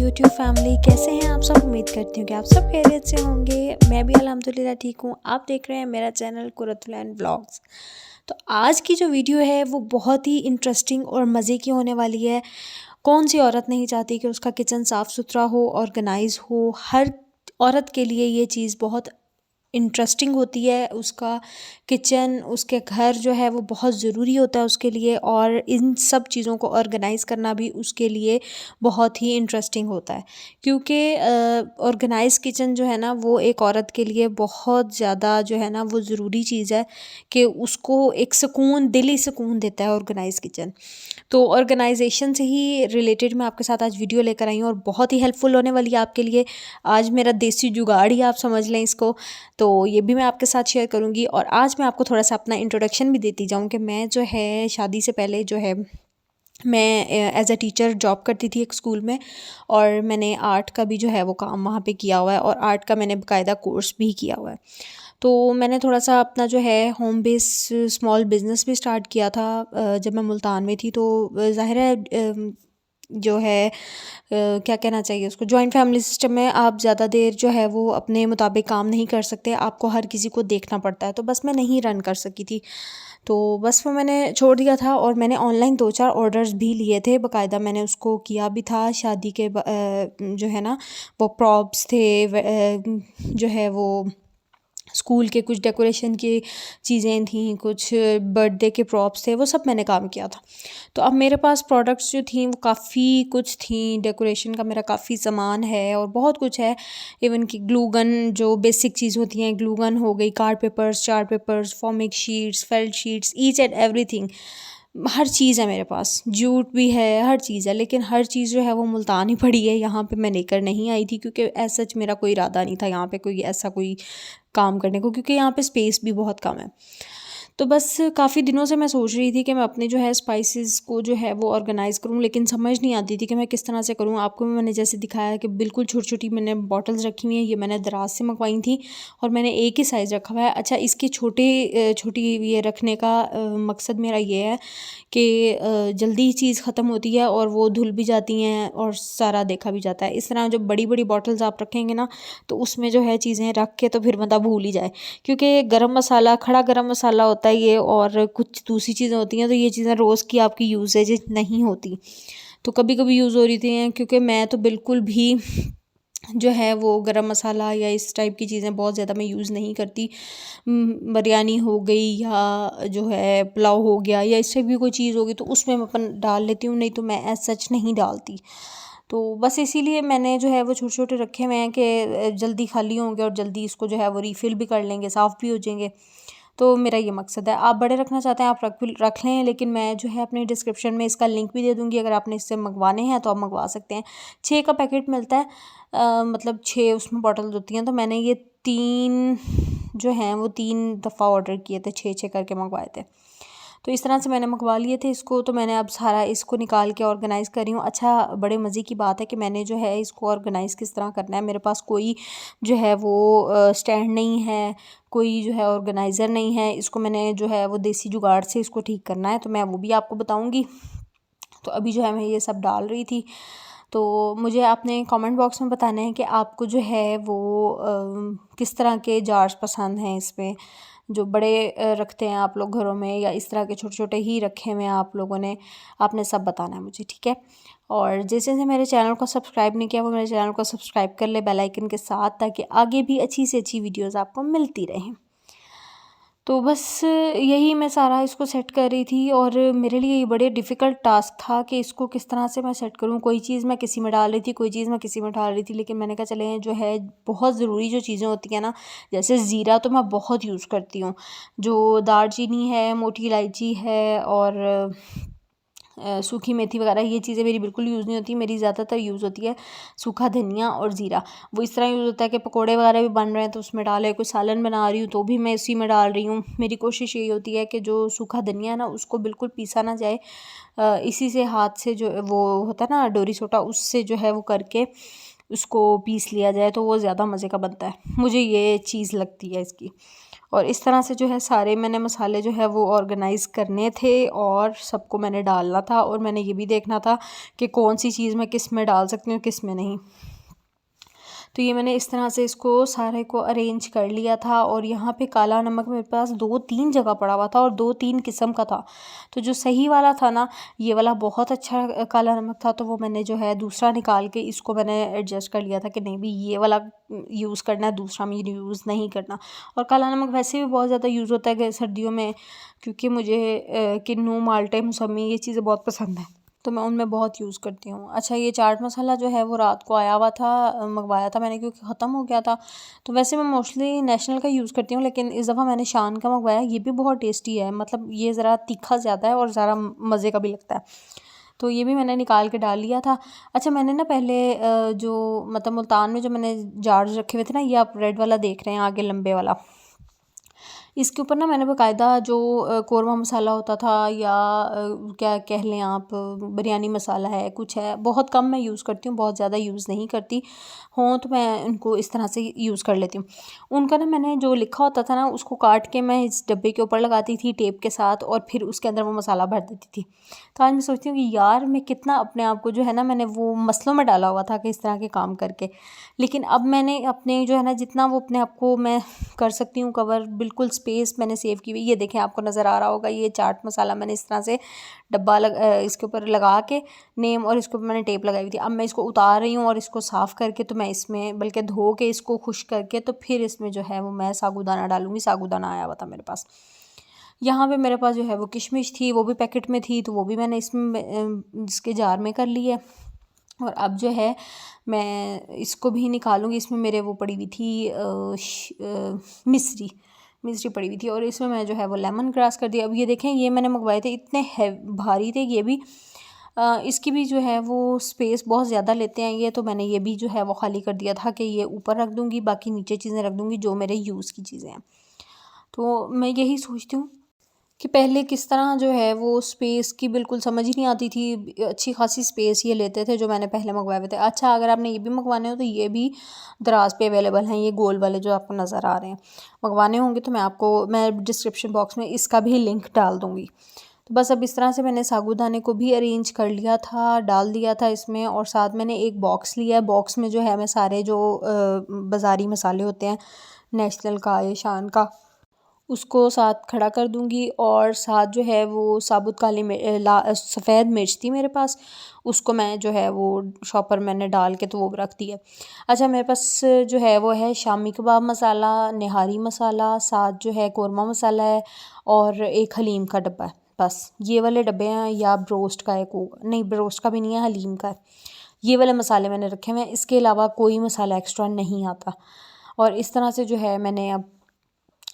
YouTube family, कैसे हैं आप सब। उम्मीद करती हूँ कि आप सब खैरियत से होंगे। मैं भी अल्हम्दुलिल्लाह ठीक हूँ। आप देख रहे हैं मेरा चैनल कुरतुल व्लॉग्स। तो आज की जो वीडियो है वो बहुत ही इंटरेस्टिंग और मज़े की होने वाली है। कौन सी औरत नहीं चाहती कि उसका किचन साफ़ सुथरा हो, ऑर्गेनाइज हो। हर औरत के लिए ये चीज़ बहुत इंटरेस्टिंग होती है। उसका किचन, उसके घर जो है वो बहुत ज़रूरी होता है उसके लिए, और इन सब चीज़ों को ऑर्गेनाइज़ करना भी उसके लिए बहुत ही इंटरेस्टिंग होता है। क्योंकि ऑर्गेनाइज़ किचन जो है ना वो एक औरत के लिए बहुत ज़्यादा जो है ना वो ज़रूरी चीज़ है कि उसको एक सुकून, दिली सुकून देता है ऑर्गेनाइज़ किचन। तो ऑर्गेनाइजेशन से ही रिलेटेड मैं आपके साथ आज वीडियो लेकर आई हूँ और बहुत ही हेल्पफुल होने वाली है आपके लिए। आज मेरा देसी जुगाड़ ही आप समझ लें इसको। तो ये भी मैं आपके साथ शेयर करूँगी, और आज मैं आपको थोड़ा सा अपना इंट्रोडक्शन भी देती जाऊँ कि मैं जो है शादी से पहले जो है मैं एज अ टीचर जॉब करती थी एक स्कूल में, और मैंने आर्ट का भी जो है वो काम वहाँ पे किया हुआ है, और आर्ट का मैंने बाकायदा कोर्स भी किया हुआ है। तो मैंने थोड़ा सा अपना जो है होम बेस स्मॉल बिज़नेस भी स्टार्ट किया था जब मैं मुल्तान में थी। तो ज़ाहिर है जो है क्या कहना चाहिए उसको, जॉइंट फैमिली सिस्टम में आप ज़्यादा देर जो है वो अपने मुताबिक काम नहीं कर सकते, आपको हर किसी को देखना पड़ता है। तो बस मैं नहीं रन कर सकी थी, तो बस वो मैंने छोड़ दिया था। और मैंने ऑनलाइन 2-4 ऑर्डर्स भी लिए थे, बाकायदा मैंने उसको किया भी था। शादी के जो है ना वो प्रॉप्स थे, जो है वो स्कूल के कुछ डेकोरेशन की चीज़ें थीं, कुछ बर्थडे के प्रॉप्स थे, वो सब मैंने काम किया था। तो अब मेरे पास प्रोडक्ट्स जो थी वो काफ़ी कुछ थी, डेकोरेशन का मेरा काफ़ी सामान है और बहुत कुछ है। इवन कि ग्लू गन, जो बेसिक चीज़ होती हैं, ग्लू गन हो गई, card papers, chart papers, foamic sheets, felt sheets, each and everything, हर चीज़ है मेरे पास। जूट भी है, हर चीज़ है, लेकिन हर चीज़ जो है वो मुल्तान ही पड़ी है। यहाँ पे मैं लेकर नहीं आई थी क्योंकि ऐसा सच मेरा कोई इरादा नहीं था यहाँ पे कोई ऐसा कोई काम करने को, क्योंकि यहाँ पे स्पेस भी बहुत कम है। तो बस काफ़ी दिनों से मैं सोच रही थी कि मैं अपने जो है स्पाइसेस को जो है वो ऑर्गेनाइज़ करूँ, लेकिन समझ नहीं आती थी कि मैं किस तरह से करूँ। आपको मैंने जैसे दिखाया कि बिल्कुल छोटी-छोटी मैंने बॉटल्स रखी हुई हैं, ये मैंने दराज से मंगवाई थी और मैंने एक ही साइज़ रखा हुआ है। अच्छा, इसके छोटी ये रखने का मकसद मेरा ये है कि जल्दी ही चीज़ ख़त्म होती है और वो धुल भी जाती हैं और सारा देखा भी जाता है। इस तरह जो बड़ी-बड़ी बॉटल्स आप रखेंगे ना, तो उसमें जो है चीज़ें रख के तो फिर बंदा भूल ही जाए, क्योंकि गरम मसाला, खड़ा गरम मसाला होता है ये, और कुछ दूसरी चीज़ें होती हैं, तो ये चीज़ें रोज़ की आपकी यूसेज नहीं होती। तो कभी-कभी यूज़ हो रही थी, क्योंकि मैं तो बिल्कुल भी जो है वो गरम मसाला या इस टाइप की चीज़ें बहुत ज़्यादा मैं यूज़ नहीं करती। बिरयानी हो गई या जो है पुलाव हो गया या इस टाइप की कोई चीज़ होगी तो उसमें मैं अपन डाल लेती हूँ, नहीं तो मैं एज़ सच नहीं डालती। तो बस इसीलिए मैंने जो है वो छोटे-छोटे रखे हुए हैं कि जल्दी खाली होंगे और जल्दी इसको जो है वो रीफ़िल भी कर लेंगे, साफ़ भी हो जाएँगे। तो मेरा ये मकसद है। आप बड़े रखना चाहते हैं आप रख लें, लेकिन मैं जो है अपने डिस्क्रिप्शन में इसका लिंक भी दे दूँगी, अगर आपने इससे मंगवाने हैं तो आप मंगवा सकते हैं। 6 का पैकेट मिलता है, मतलब 6 उसमें बॉटल्स होती हैं। तो मैंने ये 3 जो हैं वो 3 दफ़ा ऑर्डर किए थे, 6-6 करके मंगवाए थे। तो इस तरह से मैंने मंगवा लिए थे इसको। तो मैंने अब सारा इसको निकाल के ऑर्गेनाइज़ कर रही हूँ। अच्छा, बड़े मज़े की बात है कि मैंने जो है इसको ऑर्गेनाइज़ किस तरह करना है, मेरे पास कोई जो है वो स्टैंड नहीं है, कोई जो है ऑर्गेनाइज़र नहीं है। इसको मैंने जो है वो देसी जुगाड़ से इसको ठीक करना है, तो मैं वो भी आपको बताऊँगी। तो अभी जो है मैं ये सब डाल रही थी। तो मुझे आपने कमेंट बॉक्स में बताना है कि आपको जो है वो किस तरह के जार्स पसंद हैं इसमें, जो बड़े रखते हैं आप लोग घरों में, या इस तरह के छोटे-छोटे ही रखे हुए हैं आप लोगों ने। आपने सब बताना है मुझे, ठीक है? और जिसने मेरे चैनल को सब्सक्राइब नहीं किया वो मेरे चैनल को सब्सक्राइब कर ले बेल आइकन के साथ, ताकि आगे भी अच्छी से अच्छी वीडियोज़ आपको मिलती रहें। तो बस यही मैं सारा इसको सेट कर रही थी, और मेरे लिए ये बड़े डिफ़िकल्ट टास्क था कि इसको किस तरह से मैं सेट करूँ। कोई चीज़ मैं किसी में डाल रही थी, कोई चीज़ मैं किसी में डाल रही थी, लेकिन मैंने कहा चलें जो है बहुत ज़रूरी जो चीज़ें होती हैं ना, जैसे ज़ीरा तो मैं बहुत यूज़ करती हूँ, जो दालचीनी है, मोटी इलायची है, और सूखी मेथी वगैरह, ये चीज़ें मेरी बिल्कुल यूज़ नहीं होती। मेरी ज़्यादातर यूज़ होती है सूखा धनिया और ज़ीरा। वो इस तरह यूज़ होता है कि पकोड़े वगैरह भी बन रहे हैं तो उसमें डाले, कोई सालन बना रही हूँ तो भी मैं इसी में डाल रही हूँ। मेरी कोशिश यही होती है कि जो सूखा धनिया है ना उसको बिल्कुल पीसा ना जाए, इसी से हाथ से जो वो होता है ना डोरी सोटा, उससे जो है वो करके उसको पीस लिया जाए तो वो ज़्यादा मज़े का बनता है, मुझे ये चीज़ लगती है इसकी। और इस तरह से जो है सारे मैंने मसाले जो है वो ऑर्गेनाइज़ करने थे और सबको मैंने डालना था। और मैंने ये भी देखना था कि कौन सी चीज़ मैं किस में डाल सकती हूँ, किस में नहीं। तो ये मैंने इस तरह से इसको सारे को अरेंज कर लिया था। और यहाँ पे काला नमक मेरे पास 2-3 जगह पड़ा हुआ था और 2-3 किस्म का था। तो जो सही वाला था ना, ये वाला बहुत अच्छा काला नमक था, तो वो मैंने जो है दूसरा निकाल के इसको मैंने एडजस्ट कर लिया था कि नहीं भी ये वाला यूज़ करना है, दूसरा मुझे यूज़ नहीं करना। और काला नमक वैसे भी बहुत ज़्यादा यूज़ होता है सर्दियों में, क्योंकि मुझे किन्नू, माल्टे, मौसमी ये चीज़ें बहुत पसंद हैं, तो मैं उनमें बहुत यूज़ करती हूँ। अच्छा, ये चाट मसाला जो है वो रात को आया हुआ था, मंगवाया था मैंने क्योंकि ख़त्म हो गया था। तो वैसे मैं मोस्टली नेशनल का यूज़ करती हूँ, लेकिन इस दफ़ा मैंने शान का मंगवाया। ये भी बहुत टेस्टी है, मतलब ये ज़रा तीखा ज़्यादा है और ज़रा मज़े का भी लगता है। तो ये भी मैंने निकाल के डाल लिया था। अच्छा, मैंने ना पहले जो मतलब मुल्तान में जो मैंने जार्स रखे हुए थे ना, ये आप रेड वाला देख रहे हैं आगे लंबे वाला, इसके ऊपर ना मैंने बाकायदा जो कोरमा मसाला होता था या क्या कह लें आप, बिरयानी मसाला है, कुछ है, बहुत कम मैं यूज़ करती हूँ, बहुत ज़्यादा यूज़ नहीं करती हूँ, तो मैं उनको इस तरह से यूज़ कर लेती हूँ। उनका ना मैंने जो लिखा होता था ना, उसको काट के मैं इस डब्बे के ऊपर लगाती थी टेप के साथ, और फिर उसके अंदर वो मसाला भर देती थी। तो आज मैं सोचती हूँ कि यार मैं कितना अपने आप को जो है ना, मैंने वो मसलों में डाला हुआ था कि इस तरह के काम करके, लेकिन अब मैंने अपने जो है ना, जितना वो अपने आप को मैं कर सकती हूँ कवर, बिल्कुल स्पेस मैंने सेव की हुई। ये देखें, आपको नज़र आ रहा होगा, ये चाट मसाला मैंने इस तरह से डब्बा इसके ऊपर लगा के नेम, और इसके ऊपर मैंने टेप लगाई हुई थी। अब मैं इसको उतार रही हूँ और इसको साफ़ करके, तो मैं इसमें बल्कि धो के इसको खुश्क करके, तो फिर इसमें जो है वो मैं साबूदाना डालूँगी। साबूदाना आया हुआ था मेरे पास। यहाँ पे मेरे पास जो है वो किशमिश थी, वो भी पैकेट में थी, तो वो भी मैंने इसमें इसके जार में कर ली है। और अब जो है मैं इसको भी निकालूंगी। इसमें मेरे वो पड़ी हुई थी मिश्री मिश्री पड़ी हुई थी, और इसमें मैं जो है वो लेमन ग्रास कर दिया। अब ये देखें, ये मैंने मंगवाए थे, इतने भारी थे ये भी। इसकी भी जो है वो स्पेस बहुत ज़्यादा लेते हैं ये, तो मैंने ये भी जो है वो खाली कर दिया था कि ये ऊपर रख दूँगी, बाकी नीचे चीज़ें रख दूँगी जो मेरे यूज़ की चीज़ें हैं। तो मैं यही सोचती हूँ कि पहले किस तरह जो है वो स्पेस की बिल्कुल समझ ही नहीं आती थी, अच्छी खासी स्पेस ये लेते थे जो मैंने पहले मंगवाए हुए थे। अच्छा, अगर आपने ये भी मंगवाने हो तो ये भी दराज पे अवेलेबल हैं, ये गोल वाले जो आपको नज़र आ रहे हैं। मंगवाने होंगे तो मैं डिस्क्रिप्शन बॉक्स में इसका भी लिंक डाल दूँगी। तो बस अब इस तरह से मैंने साबूदाने को भी अरेंज कर लिया था, डाल दिया था इसमें, और साथ मैंने एक बॉक्स लिया है। बॉक्स में जो है मैं सारे जो बाज़ारी मसाले होते हैं, नेशनल का या शान का, उसको साथ खड़ा कर दूँगी। और साथ जो है वो साबुत सफ़ेद मिर्च थी मेरे पास, उसको मैं जो है वो शॉपर मैंने डाल के तो वो रख दिया। अच्छा, मेरे पास जो है वो है शामी कबाब मसाला, निहारी मसाला, साथ जो है कोरमा मसाला है, और एक हलीम का डब्बा है। बस ये वाले डब्बे हैं, या ब्रोस्ट का है, को नहीं ब्रोस्ट का भी नहीं है, हलीम का है। ये वाले मसाले मैंने रखे हुए हैं, इसके अलावा कोई मसाला एक्स्ट्रा नहीं आता। और इस तरह से जो है मैंने अब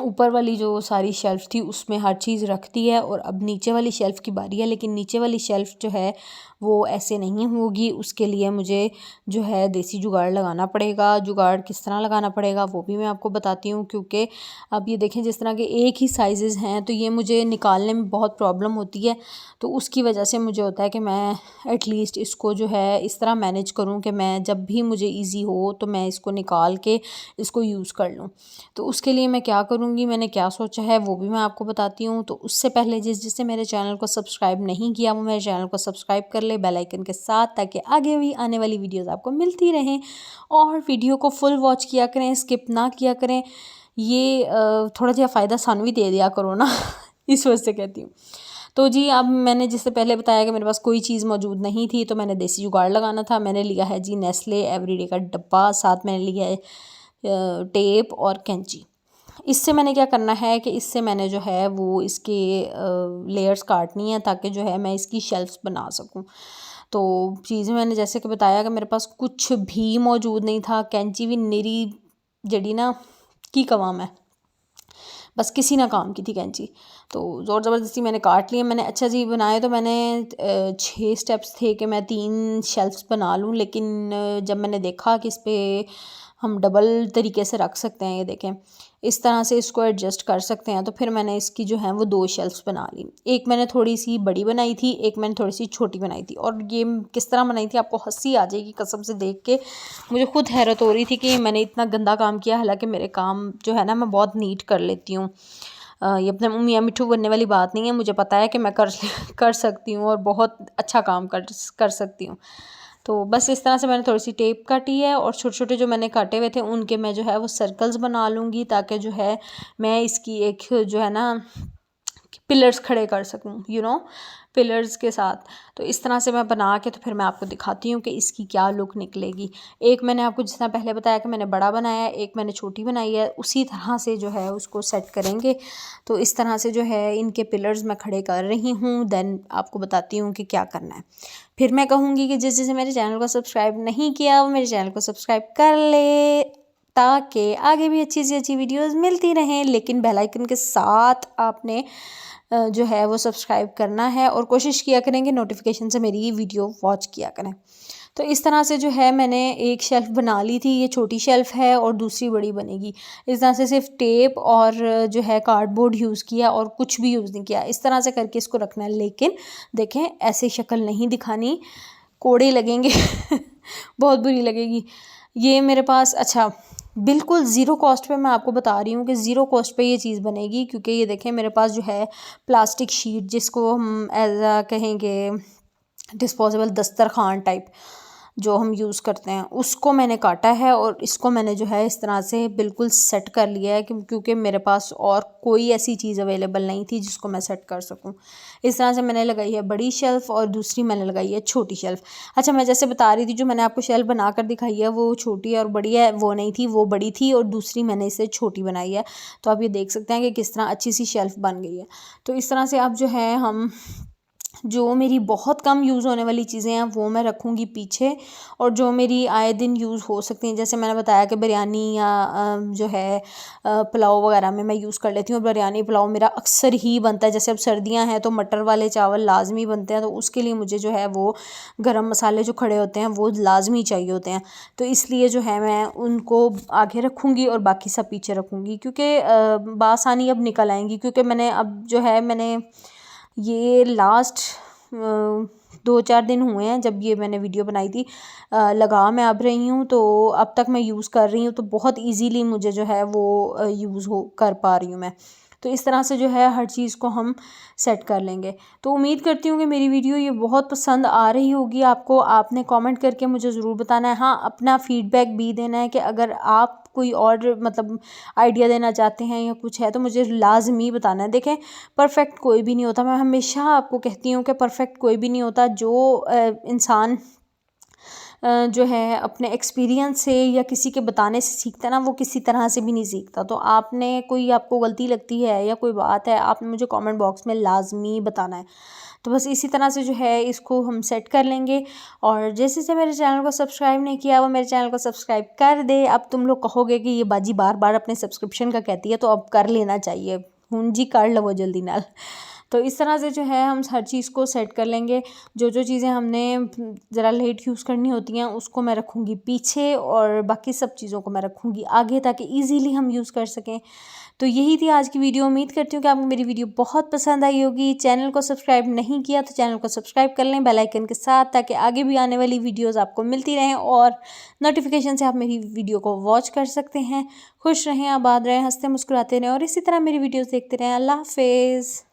ऊपर वाली जो सारी शेल्फ़ थी उसमें हर चीज़ रख दी है, और अब नीचे वाली शेल्फ़ की बारी है। लेकिन नीचे वाली शेल्फ़ जो है वो ऐसे नहीं होगी, उसके लिए मुझे जो है देसी जुगाड़ लगाना पड़ेगा। जुगाड़ किस तरह लगाना पड़ेगा वो भी मैं आपको बताती हूँ, क्योंकि अब ये देखें, जिस तरह के एक ही साइज़ेज़ हैं, तो ये मुझे निकालने में बहुत प्रॉब्लम होती है। तो उसकी वजह से मुझे होता है कि मैं एटलीस्ट इसको जो है इस तरह मैनेज करूँ कि मैं जब भी मुझे ईज़ी हो तो मैं इसको निकाल के इसको यूज़ कर लूँ। तो उसके लिए मैं क्या करूँगी, मैंने क्या सोचा है वो भी मैं आपको बताती हूँ। तो उससे पहले जिसने मेरे चैनल को सब्सक्राइब नहीं किया, वो मेरे चैनल को सब्सक्राइब कर ले बेल आइकन के साथ, ताकि आगे भी आने वाली वीडियोस आपको मिलती रहें। और वीडियो को फुल वॉच किया करें, स्किप ना किया करें। ये थोड़ा जिहा फ़ायदा सानू भी दे दिया करो ना इस वजह से कहती हूँ। तो जी, अब मैंने जिससे पहले बताया कि मेरे पास कोई चीज़ मौजूद नहीं थी, तो मैंने देसी जुगाड़ लगाना था। मैंने लिया है जी नेस्ले एवरीडे का डब्बा, साथ मैंने लिया है टेप और कैंची। इससे मैंने क्या करना है कि इससे मैंने जो है वो इसके लेयर्स काटनी है, ताकि जो है मैं इसकी शेल्फ्स बना सकूं। तो चीज़ें मैंने जैसे कि बताया कि मेरे पास कुछ भी मौजूद नहीं था। कैंची भी निरी जड़ी ना की कवाम है, बस किसी ना काम की थी कैंची। तो ज़ोर ज़बरदस्ती मैंने काट लिया। मैंने अच्छा जी बनाए तो मैंने 6 स्टेप्स थे कि मैं 3 शेल्फ्स बना लूँ, लेकिन जब मैंने देखा कि इस पर हम डबल तरीके से रख सकते हैं, ये देखें, इस तरह से इसको एडजस्ट कर सकते हैं। तो फिर मैंने इसकी जो है वो 2 शेल्फ्स बना ली। एक मैंने थोड़ी सी बड़ी बनाई थी, एक मैंने थोड़ी सी छोटी बनाई थी। और ये किस तरह बनाई थी आपको हंसी आ जाएगी कसम से देख के। मुझे खुद हैरत हो रही थी कि मैंने इतना गंदा काम किया, हालांकि मेरे काम जो है ना मैं बहुत नीट कर लेती हूँ। ये अपने मियाँ मिट्ठू बनने वाली बात नहीं है, मुझे पता है कि मैं कर सकती हूँ और बहुत अच्छा काम कर सकती हूँ। तो बस इस तरह से मैंने थोड़ी सी टेप काटी है और छोटे छोटे जो मैंने काटे हुए थे उनके मैं जो है वो सर्कल्स बना लूँगी, ताकि जो है मैं इसकी एक जो है ना पिलर्स खड़े कर सकूँ, पिलर्स के साथ। तो इस तरह से मैं बना के तो फिर मैं आपको दिखाती हूँ कि इसकी क्या लुक निकलेगी। एक मैंने आपको जिस तरह पहले बताया कि मैंने बड़ा बनाया है, एक मैंने छोटी बनाई है, उसी तरह से जो है उसको सेट करेंगे। तो इस तरह से जो है इनके पिलर्स मैं खड़े कर रही हूँ। देन आपको बताती हूँ कि क्या करना है। फिर मैं कहूँगी कि जिसे मेरे चैनल को सब्सक्राइब नहीं किया वो मेरे चैनल को सब्सक्राइब कर ले, ताकि आगे भी अच्छी से अच्छी वीडियोस मिलती रहें। लेकिन बेल आइकन के साथ आपने जो है वो सब्सक्राइब करना है और कोशिश किया करें कि नोटिफिकेशन से मेरी वीडियो वॉच किया करें। तो इस तरह से जो है मैंने एक शेल्फ़ बना ली थी, ये छोटी शेल्फ़ है और दूसरी बड़ी बनेगी। इस तरह से सिर्फ टेप और जो है कार्डबोर्ड यूज़ किया और कुछ भी यूज़ नहीं किया। इस तरह से करके इसको रखना है। लेकिन देखें ऐसे शक्ल नहीं दिखानी, कोड़े लगेंगे बहुत बुरी लगेगी। ये मेरे पास अच्छा बिल्कुल ज़ीरो कॉस्ट पे मैं आपको बता रही हूँ कि ज़ीरो कॉस्ट पे ये चीज़ बनेगी, क्योंकि ये देखें मेरे पास जो है प्लास्टिक शीट, जिसको हम एज आ कहेंगे डिस्पोजेबल दस्तरखान टाइप जो हम यूज़ करते हैं, उसको मैंने काटा है और इसको मैंने जो है इस तरह से बिल्कुल सेट कर लिया है, क्योंकि मेरे पास और कोई ऐसी चीज़ अवेलेबल नहीं थी जिसको मैं सेट कर सकूं। इस तरह से मैंने लगाई है बड़ी शेल्फ़ और दूसरी मैंने लगाई है छोटी शेल्फ़। अच्छा, मैं जैसे बता रही थी जो मैंने आपको शेल्फ़ बना कर दिखाई है वो छोटी और बड़ी है, वो नहीं थी, वो बड़ी थी और दूसरी मैंने इसे छोटी बनाई है। तो आप ये देख सकते हैं कि किस तरह अच्छी सी शेल्फ़ बन गई है। तो इस तरह से आप जो है हम जो मेरी बहुत कम यूज़ होने वाली चीज़ें हैं वो मैं रखूँगी पीछे, और जो मेरी आए दिन यूज़ हो सकती हैं, जैसे मैंने बताया कि बिरयानी या जो है पुलाव वगैरह में मैं यूज़ कर लेती हूँ। बिरयानी पुलाव मेरा अक्सर ही बनता है, जैसे अब सर्दियाँ हैं तो मटर वाले चावल लाजमी बनते हैं, तो उसके लिए मुझे जो है वो गरम मसाले जो खड़े होते हैं वो लाजमी चाहिए होते हैं। तो इसलिए जो है मैं उनको आगे रखूँगी और बाकी सब पीछे रखूँगी, क्योंकि बासानी अब निकल आएंगी। क्योंकि मैंने ये लास्ट 2-4 दिन हुए हैं जब ये मैंने वीडियो बनाई थी, लगा मैं अब रही हूँ, तो अब तक मैं यूज़ कर रही हूँ, तो बहुत इजीली मुझे जो है वो यूज़ हो कर पा रही हूँ मैं। तो इस तरह से जो है हर चीज़ को हम सेट कर लेंगे। तो उम्मीद करती हूँ कि मेरी वीडियो ये बहुत पसंद आ रही होगी आपको। आपने कमेंट करके मुझे ज़रूर बताना है, हाँ अपना फीडबैक भी देना है कि अगर आप कोई और मतलब आइडिया देना चाहते हैं या कुछ है तो मुझे लाजमी बताना है। देखें परफेक्ट कोई भी नहीं होता, मैं हमेशा आपको कहती हूँ कि परफेक्ट कोई भी नहीं होता। जो इंसान जो है अपने एक्सपीरियंस से या किसी के बताने से सीखता है ना, वो किसी तरह से भी नहीं सीखता। तो आपने कोई आपको गलती लगती है या कोई बात है, आपने मुझे कमेंट बॉक्स में लाजमी बताना है। तो बस इसी तरह से जो है इसको हम सेट कर लेंगे। और जैसे मेरे चैनल को सब्सक्राइब नहीं किया वो मेरे चैनल को सब्सक्राइब कर दे। अब तुम लोग कहोगे कि ये बाजी बार बार अपने सब्सक्रिप्शन का कहती है, तो अब कर लेना चाहिए, हूँ जी कर लो जल्दी नाल। तो इस तरह से जो है हम हर चीज़ को सेट कर लेंगे। जो चीज़ें हमने ज़रा लेट यूज़ करनी होती हैं उसको मैं रखूँगी पीछे, और बाकी सब चीज़ों को मैं रखूँगी आगे, ताकि ईज़िली हम यूज़ कर सकें। तो यही थी आज की वीडियो। उम्मीद करती हूँ कि आपको मेरी वीडियो बहुत पसंद आई होगी। चैनल को सब्सक्राइब नहीं किया तो चैनल को सब्सक्राइब कर लें बेल आइकन के साथ, ताकि आगे भी आने वाली वीडियोस आपको मिलती रहें और नोटिफिकेशन से आप मेरी वीडियो को वॉच कर सकते हैं। खुश रहें, आबाद रहें, हंसते मुस्कुराते रहें और इसी तरह मेरी वीडियोस देखते रहें। अल्लाह हाफिज़।